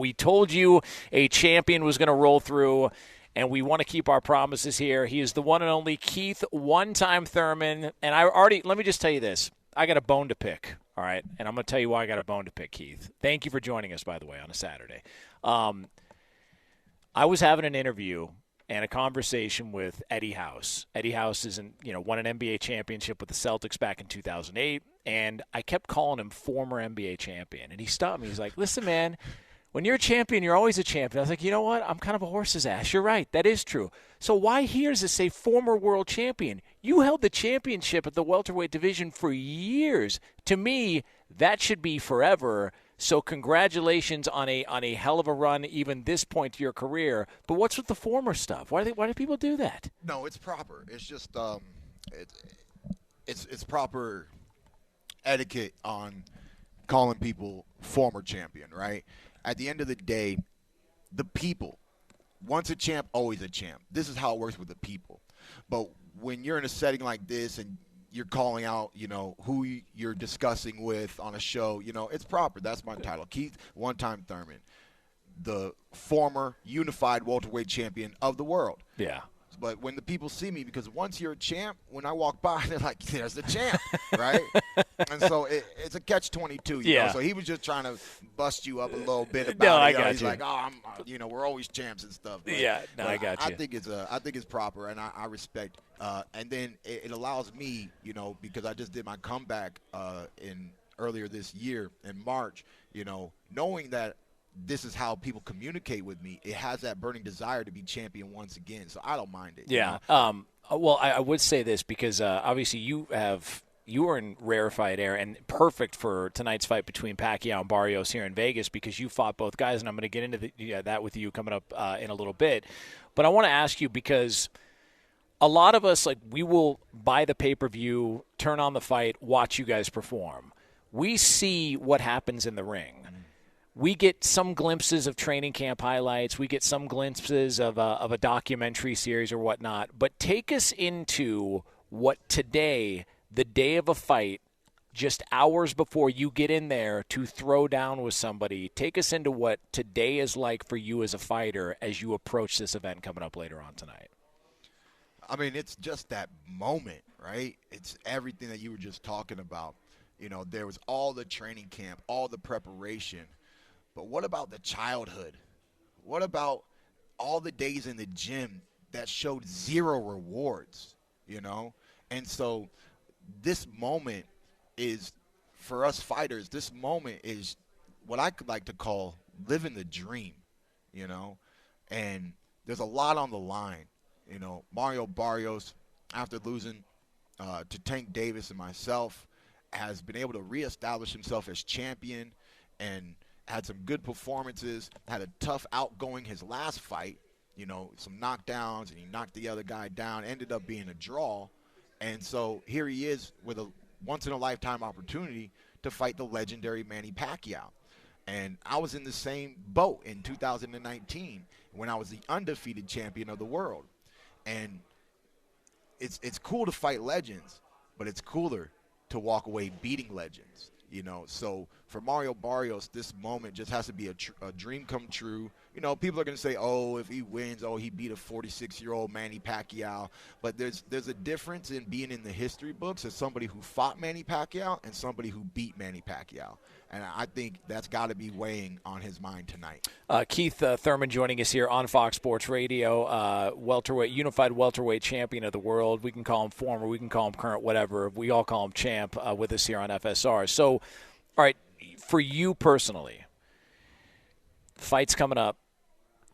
We told you a champion was going to roll through, and we want to keep our promises here. He is the one and only Keith one-time Thurman. And let me just tell you this. I got a bone to pick, all right? And I'm going to tell you why I got a bone to pick, Keith. Thank you for joining us, by the way, on a Saturday. I was having an interview and a conversation with Eddie House. Eddie House won an NBA championship with the Celtics back in 2008, and I kept calling him former NBA champion. And he stopped me. He's like, listen, man, when you're a champion, you're always a champion. I was like, you know what? I'm kind of a horse's ass. You're right. That is true. So why here does it say former world champion? You held the championship at the welterweight division for years. To me, that should be forever. So congratulations on a hell of a run, even this point to your career. But what's with the former stuff? Why do people do that? No, it's proper. It's just it's proper etiquette on calling people former champion, right? At the end of the day, the people, once a champ, always a champ. This is how it works with the people. But when you're in a setting like this and you're calling out, who you're discussing with on a show, it's proper. That's my title. Keith one-time Thurman, the former unified welterweight champion of the world. Yeah. But when the people see me, because once you're a champ, when I walk by, they're like, there's the champ, right? And so it's a catch-22, you know? So he was just trying to bust you up a little bit about no, it. I got He's you. like, we're always champs and stuff. But, I got you. I think it's proper, and I respect. And then it allows me, because I just did my comeback earlier this year in March, knowing that this is how people communicate with me. It has that burning desire to be champion once again, so I don't mind it. Yeah. Well, I would say this because obviously you are in rarefied air and perfect for tonight's fight between Pacquiao and Barios here in Vegas because you fought both guys, and I'm going to get into that with you coming up in a little bit. But I want to ask you because a lot of us, we will buy the pay-per-view, turn on the fight, watch you guys perform. We see what happens in the ring. We get some glimpses of training camp highlights. We get some glimpses of a documentary series or whatnot. But take us into what today, the day of a fight, just hours before you get in there to throw down with somebody, take us into what today is like for you as a fighter as you approach this event coming up later on tonight. I mean, it's just that moment, right? It's everything that you were just talking about. There was all the training camp, all the preparation. But what about the childhood? What about all the days in the gym that showed zero rewards, And so this moment is, for us fighters, this moment is what I could like to call living the dream, And there's a lot on the line. Mario Barios, after losing to Tank Davis and myself, has been able to reestablish himself as champion and had some good performances, had a tough outgoing his last fight, some knockdowns, and he knocked the other guy down, ended up being a draw. And so here he is with a once-in-a-lifetime opportunity to fight the legendary Manny Pacquiao. And I was in the same boat in 2019 when I was the undefeated champion of the world. And it's cool to fight legends, but it's cooler to walk away beating legends. So for Mario Barrios, this moment just has to be a dream come true. People are going to say, oh, if he wins, he beat a 46-year-old Manny Pacquiao. But there's a difference in being in the history books as somebody who fought Manny Pacquiao and somebody who beat Manny Pacquiao. And I think that's got to be weighing on his mind tonight. Keith Thurman joining us here on Fox Sports Radio, unified welterweight champion of the world. We can call him former, we can call him current, whatever. We all call him champ with us here on FSR. So, all right, for you personally, fights coming up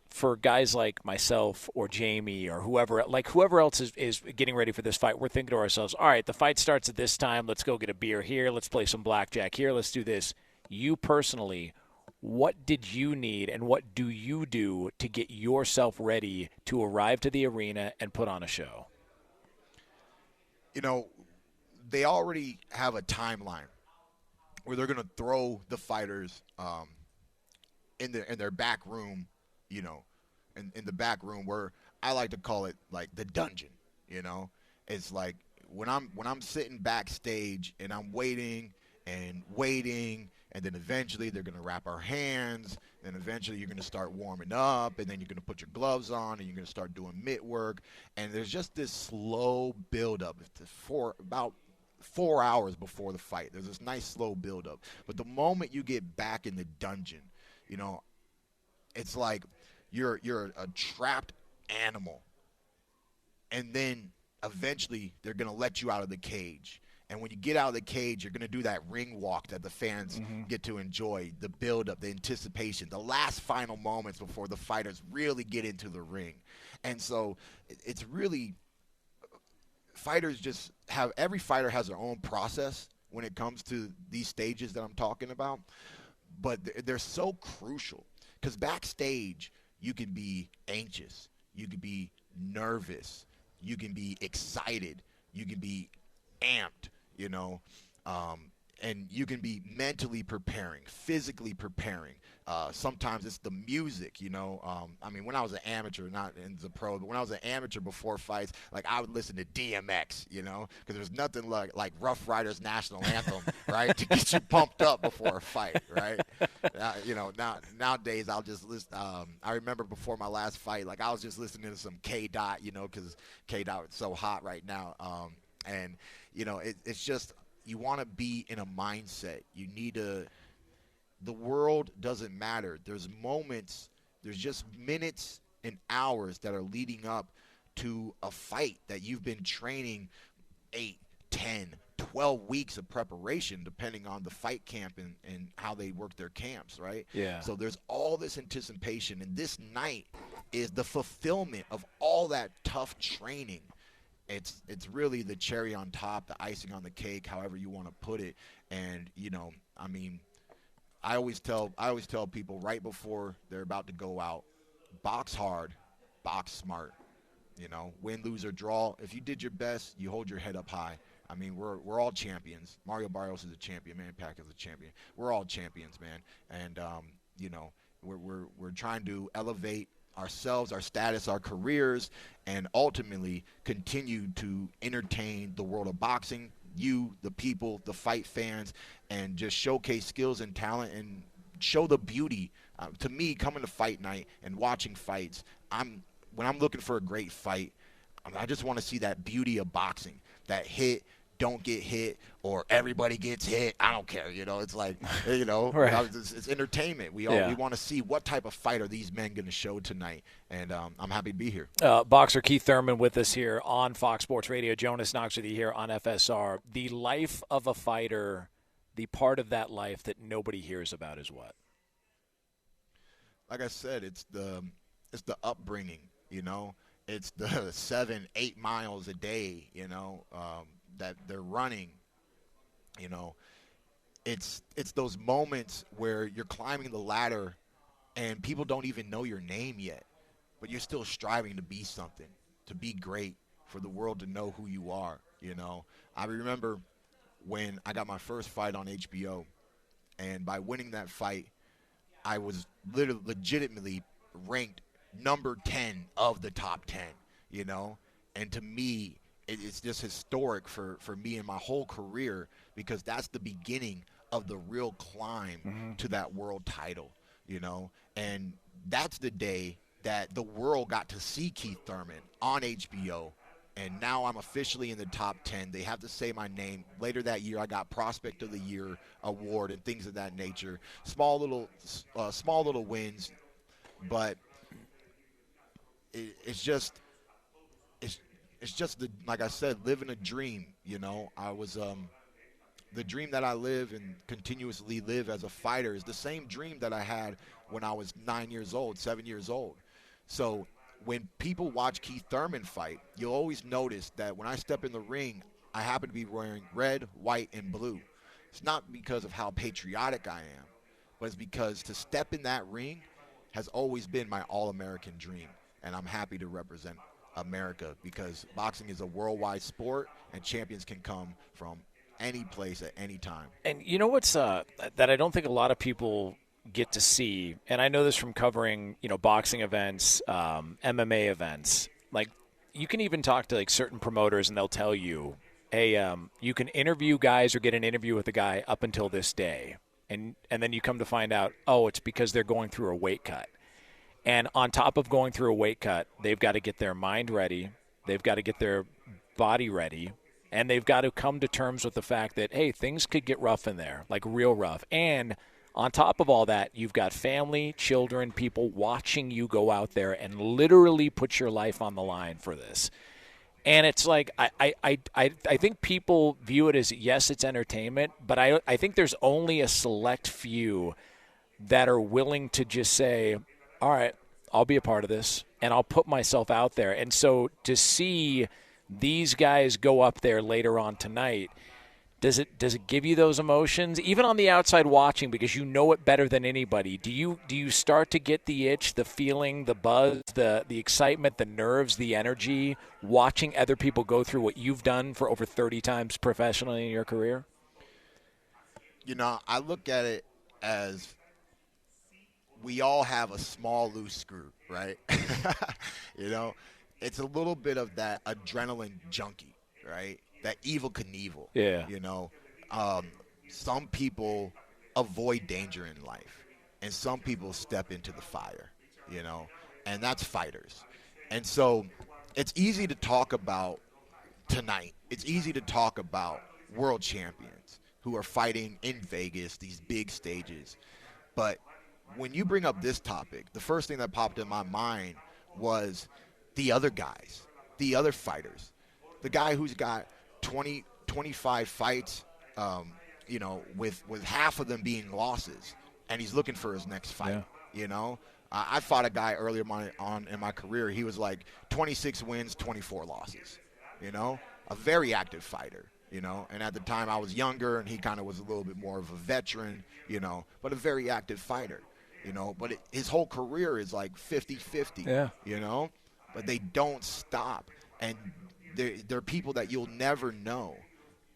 for guys like myself or Jamie or whoever else is getting ready for this fight, we're thinking to ourselves, all right, the fight starts at this time. Let's go get a beer here. Let's play some blackjack here. Let's do this. You personally, what did you need and what do you do to get yourself ready to arrive to the arena and put on a show? They already have a timeline where they're going to throw the fighters in their back room, in the back room where I like to call it like the dungeon. It's like when I'm sitting backstage and I'm waiting And then eventually they're going to wrap our hands. And eventually you're going to start warming up. And then you're going to put your gloves on. And you're going to start doing mitt work. And there's just this slow buildup for about 4 hours before the fight. There's this nice slow buildup. But the moment you get back in the dungeon, you know, it's like you're a trapped animal. And then eventually they're going to let you out of the cage. And when you get out of the cage, you're going to do that ring walk that the fans get to enjoy, the build-up, the anticipation, the last final moments before the fighters really get into the ring. And so it's really every fighter has their own process when it comes to these stages that I'm talking about. But they're so crucial because backstage you can be anxious, you can be nervous, you can be excited, you can be amped, you know, and you can be mentally preparing, physically preparing. Sometimes it's the music, you know. I mean, when I was an amateur, not in the pro, but when I was an amateur before fights, like I would listen to DMX, you know, because there's nothing like Rough Riders National Anthem, right, to get you pumped up before a fight, right? You know, nowadays I'll just listen. I remember before my last fight, like I was just listening to some K Dot, you know, because K Dot is so hot right now, and you know, it's just you want to be in a mindset. You need to. The world doesn't matter. There's moments, there's just minutes and hours that are leading up to a fight that you've been training 8, 10, 12 weeks of preparation, depending on the fight camp and how they work their camps, right? Yeah. So there's all this anticipation, and this night is the fulfillment of all that tough training. It's really the cherry on top, the icing on the cake, however you want to put it. And, you know, I mean, I always tell people right before they're about to go out, box hard, box smart. You know, win, lose, or draw. If you did your best, you hold your head up high. I mean, we're all champions. Mario Barrios is a champion. Manny Pacquiao is a champion. We're all champions, man. And you know, we're trying to elevate ourselves, our status, our careers, and ultimately continue to entertain the world of boxing, you, the people, the fight fans, and just showcase skills and talent and show the beauty. To me, coming to fight night and watching fights, when I'm looking for a great fight, I just want to see that beauty of boxing, that hit, don't get hit, or everybody gets hit. I don't care. You know, it's like, you know, right. It's entertainment. We want to see what type of fight are these men going to show tonight, and I'm happy to be here. Boxer Keith Thurman with us here on Fox Sports Radio. Jonas Knox with you here on FSR. The life of a fighter, the part of that life that nobody hears about is what? Like I said, it's the upbringing, you know. It's the 7-8 miles a day, you know, that they're running, you know. It's those moments where you're climbing the ladder and people don't even know your name yet, but you're still striving to be something, to be great, for the world to know who you are, you know. I remember when I got my first fight on HBO, and by winning that fight, I was legitimately ranked number 10 of the top 10, you know. And to me, it's just historic for me and my whole career, because that's the beginning of the real climb to that world title, you know. And that's the day that the world got to see Keith Thurman on HBO. And now I'm officially in the top 10. They have to say my name. Later that year, I got Prospect of the Year award and things of that nature. Small little wins, but it's just like I said, living a dream. You know, I was the dream that I live and continuously live as a fighter is the same dream that I had when I was 9 years old, 7 years old. So when people watch Keith Thurman fight, you'll always notice that when I step in the ring, I happen to be wearing red, white, and blue. It's not because of how patriotic I am, but it's because to step in that ring has always been my all-American dream, and I'm happy to represent America, because boxing is a worldwide sport, and champions can come from any place at any time. And you know what's that I don't think a lot of people get to see, and I know this from covering, you know, boxing events, MMA events. Like, you can even talk to like certain promoters, and they'll tell you, hey, you can interview guys or get an interview with a guy up until this day. and then you come to find out, oh, it's because they're going through a weight cut. And on top of going through a weight cut, they've got to get their mind ready, they've got to get their body ready, and they've got to come to terms with the fact that, hey, things could get rough in there, like real rough. And on top of all that, you've got family, children, people watching you go out there and literally put your life on the line for this. And it's like I think people view it as, yes, it's entertainment, but I think there's only a select few that are willing to just say, all right, I'll be a part of this, and I'll put myself out there. And so to see these guys go up there later on tonight, does it give you those emotions, even on the outside watching, because you know it better than anybody? Do you start to get the itch, the feeling, the buzz, the excitement, the nerves, the energy, watching other people go through what you've done for over 30 times professionally in your career? You know, I look at it as we all have a small loose screw, right? You know, it's a little bit of that adrenaline junkie, right? That evil Knievel. Yeah. You know, some people avoid danger in life, and some people step into the fire, you know, and that's fighters. And so it's easy to talk about tonight. It's easy to talk about world champions who are fighting in Vegas, these big stages. But when you bring up this topic, the first thing that popped in my mind was the other guys, the other fighters. The guy who's got 20, 25 fights, you know, with half of them being losses, and he's looking for his next fight, you know. I fought a guy earlier on in my career. He was like 26 wins, 24 losses, you know, a very active fighter, you know. And at the time I was younger, and he kind of was a little bit more of a veteran, you know, but a very active fighter, you know. But his whole career is like 50-50, you know, but they don't stop. And they're people that you'll never know.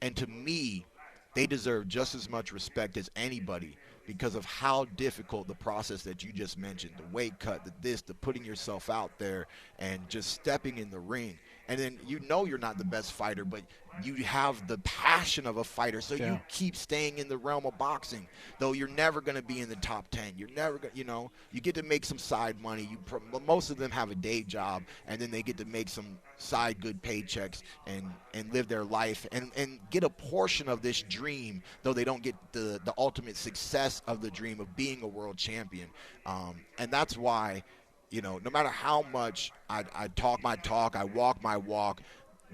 And to me, they deserve just as much respect as anybody because of how difficult the process that you just mentioned, the weight cut, the putting yourself out there and just stepping in the ring. And then you know you're not the best fighter, but you have the passion of a fighter, so you keep staying in the realm of boxing, though you're never going to be in the top 10. You're never going to, you know, you get to make some side money. Most of them have a day job, and then they get to make some side good paychecks and live their life and get a portion of this dream, though they don't get the ultimate success of the dream of being a world champion. And that's why, you know, no matter how much I talk my talk, I walk my walk,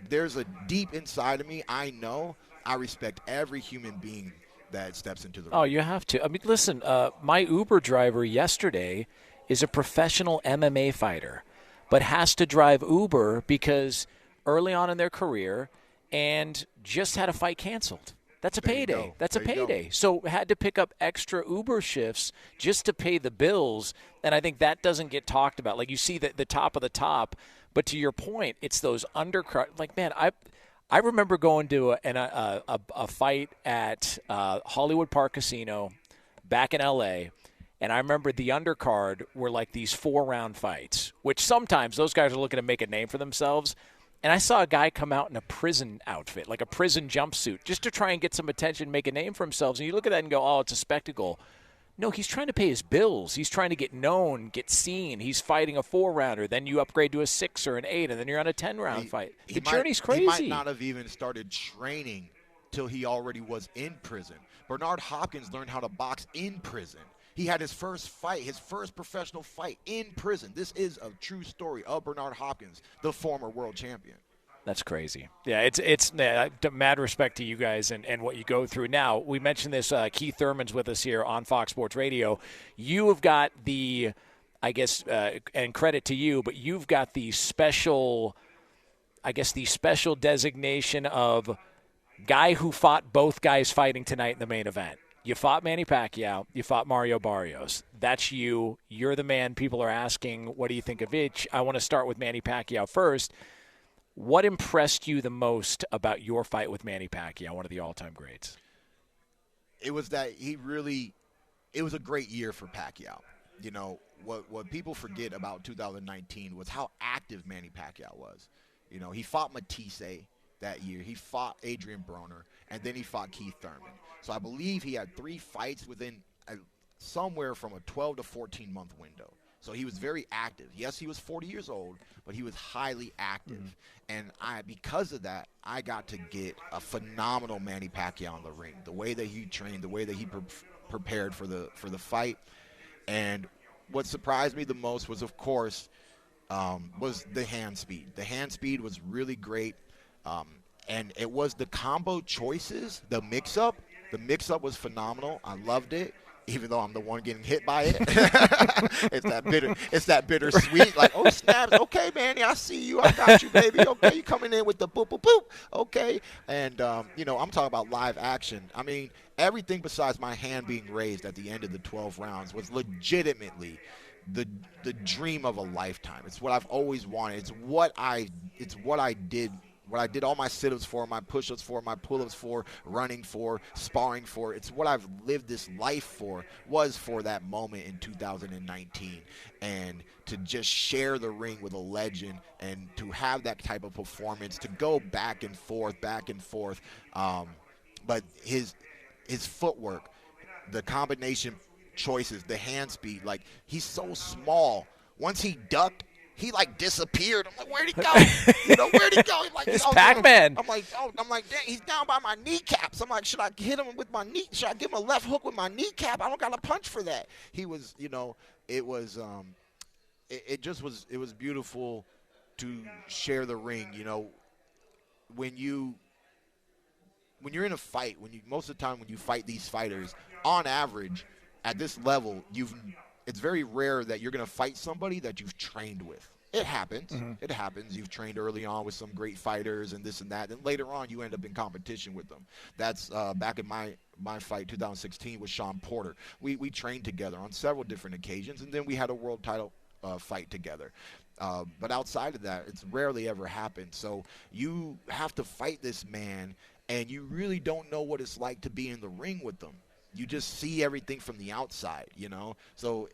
there's a deep inside of me, I know I respect every human being that steps into the ring. Oh, you have to. I mean, listen, my Uber driver yesterday is a professional MMA fighter, but has to drive Uber because early on in their career and just had a fight canceled. That's a payday. That's a payday. So had to pick up extra Uber shifts just to pay the bills, and I think that doesn't get talked about. Like, you see the top of the top, but to your point, it's those undercard. Like, man, I remember going to a fight at Hollywood Park Casino back in L.A., and I remember the undercard were like these 4-round fights, which sometimes those guys are looking to make a name for themselves. And I saw a guy come out in a prison outfit, like a prison jumpsuit, just to try and get some attention, make a name for himself. And you look at that and go, oh, it's a spectacle. No, he's trying to pay his bills. He's trying to get known, get seen. He's fighting a 4-rounder. Then you upgrade to a 6 or an 8, and then you're on a 10-round fight. The journey's crazy. He might not have even started training till he already was in prison. Bernard Hopkins learned how to box in prison. He had his first fight, his first professional fight in prison. This is a true story of Bernard Hopkins, the former world champion. That's crazy. Yeah, it's mad respect to you guys and what you go through. Now, we mentioned this, Keith Thurman's with us here on Fox Sports Radio. You have got the, I guess, and credit to you, but you've got the special, I guess, the special designation of guy who fought both guys fighting tonight in the main event. You fought Manny Pacquiao. You fought Mario Barrios. That's you. You're the man people are asking, what do you think of each? I want to start with Manny Pacquiao first. What impressed you the most about your fight with Manny Pacquiao, one of the all-time greats? It was that it was a great year for Pacquiao. You know, what people forget about 2019 was how active Manny Pacquiao was. You know, he fought Matisse. that year. He fought Adrian Broner, and then he fought Keith Thurman. So I believe he had 3 fights within somewhere from a 12 to 14-month window. So he was very active. Yes, he was 40 years old, but he was highly active. And because of that, I got to get a phenomenal Manny Pacquiao in the ring. The way that he trained, the way that he prepared for the fight. And what surprised me the most was, of course, was the hand speed. The hand speed was really great. And it was the combo choices, the mix-up. The mix-up was phenomenal. I loved it, even though I'm the one getting hit by it. It's that bittersweet, like, oh, snaps. Okay, Manny, I see you. I got you, baby. Okay, you coming in with the boop, boop, boop. Okay. And, I'm talking about live action. I mean, everything besides my hand being raised at the end of the 12 rounds was legitimately the dream of a lifetime. It's what I've always wanted. It's what I did. What I did all my sit-ups for, my push-ups for, my pull-ups for, running for, sparring for. It's what I've lived this life for, was for that moment in 2019. And to just share the ring with a legend and to have that type of performance, to go back and forth. But his footwork, the combination choices, the hand speed, like, he's so small. Once he ducked, he like disappeared. I'm like, where'd he go? Where'd he go? He's like, it's Pac-Man. I'm like, dang, he's down by my kneecaps. I'm like, should I hit him with my knee? Should I give him a left hook with my kneecap? I don't got a punch for that. He was, it was, it was beautiful to share the ring. When you're in a fight, most of the time when you fight these fighters, on average, at this level, it's very rare that you're going to fight somebody that you've trained with. It happens. Mm-hmm. It happens. You've trained early on with some great fighters and this and that. Then later on, you end up in competition with them. That's back in my fight, 2016, with Sean Porter. We trained together on several different occasions, and then we had a world title fight together. But outside of that, it's rarely ever happened. So you have to fight this man, and you really don't know what it's like to be in the ring with them. You just see everything from the outside, So,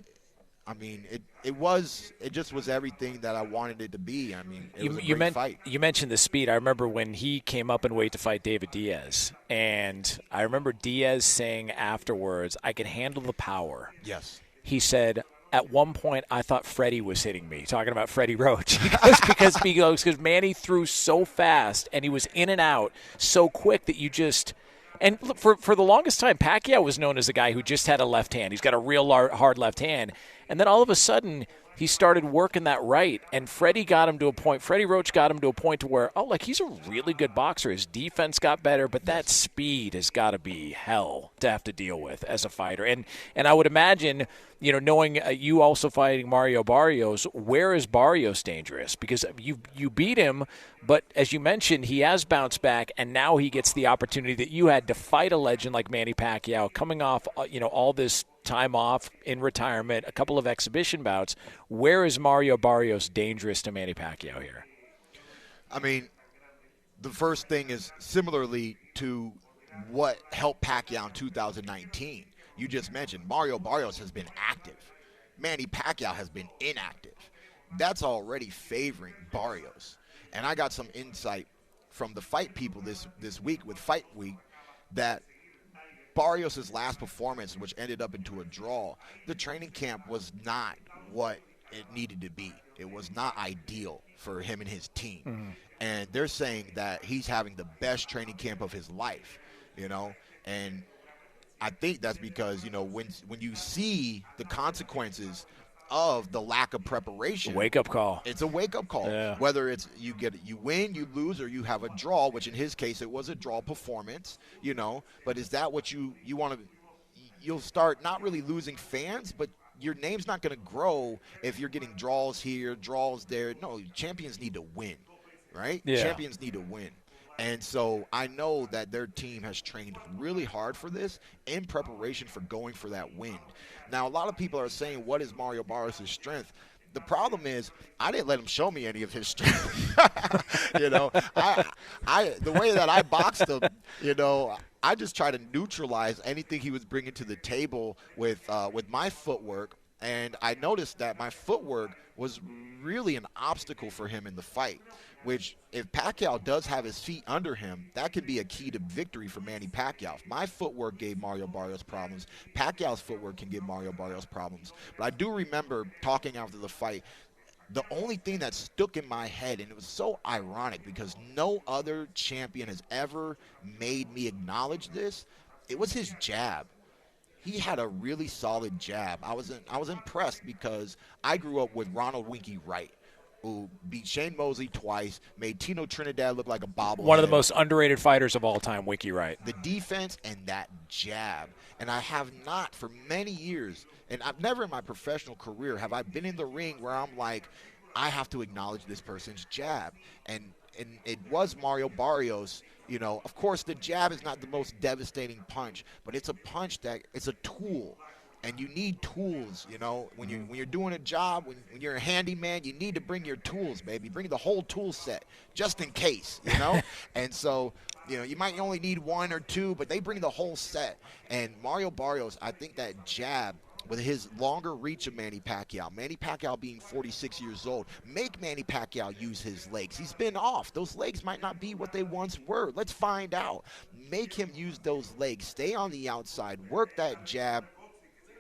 I mean, it just was everything that I wanted it to be. I mean, it was a great fight. You mentioned the speed. I remember when he came up in weight to fight David Diaz, and I remember Diaz saying afterwards, "I can handle the power." Yes. He said, at one point, I thought Freddie was hitting me, talking about Freddie Roach, because Manny threw so fast, and he was in and out so quick that you just – and look, for the longest time, Pacquiao was known as a guy who just had a left hand. He's got a real hard left hand. And then all of a sudden, he started working that right, and Freddie Roach got him to a point to where, he's a really good boxer. His defense got better, but that speed has got to be hell to have to deal with as a fighter. And I would imagine, knowing you also fighting Mario Barios, where is Barios dangerous? Because you beat him, but as you mentioned, he has bounced back, and now he gets the opportunity that you had to fight a legend like Manny Pacquiao, coming off, all this time off in retirement, a couple of exhibition bouts. Where is Mario Barios dangerous to Manny Pacquiao here? I mean, the first thing is similarly to what helped Pacquiao in 2019. You just mentioned Mario Barios has been active. Manny Pacquiao has been inactive. That's already favoring Barios. And I got some insight from the fight people this week with Fight Week that Barrios' last performance, which ended up into a draw, the training camp was not what it needed to be. It was not ideal for him and his team. Mm-hmm. And they're saying that he's having the best training camp of his life, and I think that's because, when you see the consequences of the lack of preparation. Wake-up call. It's a wake-up call. Yeah. Whether it's you win, you lose, or you have a draw, which in his case it was a draw performance, But is that what you want to – you'll start not really losing fans, but your name's not going to grow if you're getting draws here, draws there. No, champions need to win, right? Yeah. Champions need to win. And so I know that their team has trained really hard for this in preparation for going for that win. Now, a lot of people are saying, what is Mario Barrios' strength? The problem is I didn't let him show me any of his strength. The way that I boxed him, I just try to neutralize anything he was bringing to the table with my footwork. And I noticed that my footwork was really an obstacle for him in the fight. which if Pacquiao does have his feet under him, that could be a key to victory for Manny Pacquiao. If my footwork gave Mario Barrios problems, Pacquiao's footwork can give Mario Barrios problems. But I do remember talking after the fight, the only thing that stuck in my head, and it was so ironic because no other champion has ever made me acknowledge this, it was his jab. He had a really solid jab. I was impressed because I grew up with Ronald Winky Wright, who beat Shane Mosley twice, made Tino Trinidad look like a bobblehead. One of the most underrated fighters of all time, Winky Wright. The defense and that jab. And I have not for many years, and I've never in my professional career have I been in the ring where I'm like, I have to acknowledge this person's jab. And it was Mario Barrios. You know, of course, the jab is not the most devastating punch, but it's a punch that it's a tool, and you need tools. You know, when you're doing a job, when you're a handyman, you need to bring your tools, baby. Bring the whole tool set, just in case. You know, and so you know you might only need one or two, but they bring the whole set. And Mario Barrios, I think that jab, with his longer reach of Manny Pacquiao being 46 years old, make Manny Pacquiao use his legs. He's been off. Those legs might not be what they once were. Let's find out. Make him use those legs. Stay on the outside. Work that jab.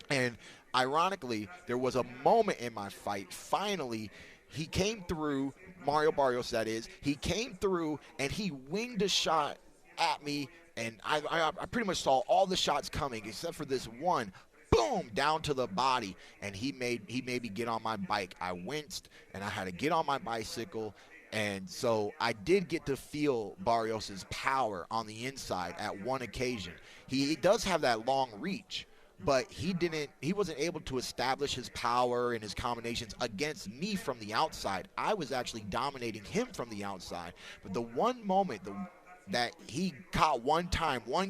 And ironically, there was a moment in my fight. Finally, he came through, Mario Barrios that is, he came through and he winged a shot at me. And I pretty much saw all the shots coming except for this one. Boom, down to the body, and he made me get on my bike. I winced, and I had to get on my bicycle, and so I did get to feel Barrios' power on the inside at one occasion. He does have that long reach, but he wasn't able to establish his power and his combinations against me from the outside. I was actually dominating him from the outside, but the one moment, that he caught one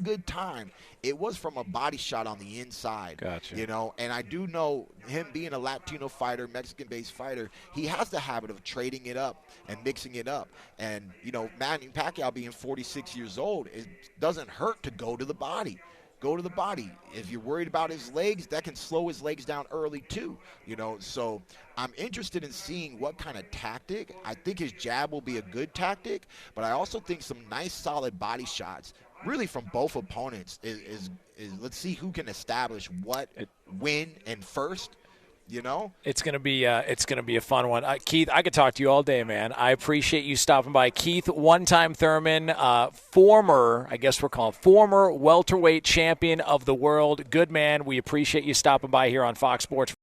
good time, it was from a body shot on the inside. Gotcha. You know, and I do know him being a Latino fighter, Mexican-based fighter, he has the habit of trading it up and mixing it up. And, you know, Manny Pacquiao being 46 years old, it doesn't hurt to go to the body. Go to the body. If you're worried about his legs, that can slow his legs down early too. You know, so I'm interested in seeing what kind of tactic. I think his jab will be a good tactic, but I also think some nice solid body shots, really from both opponents, is let's see who can establish what, win, and first. You know, it's gonna be a fun one. Keith, I could talk to you all day, man. I appreciate you stopping by. Keith, one-time Thurman, former welterweight champion of the world. Good man. We appreciate you stopping by here on Fox Sports.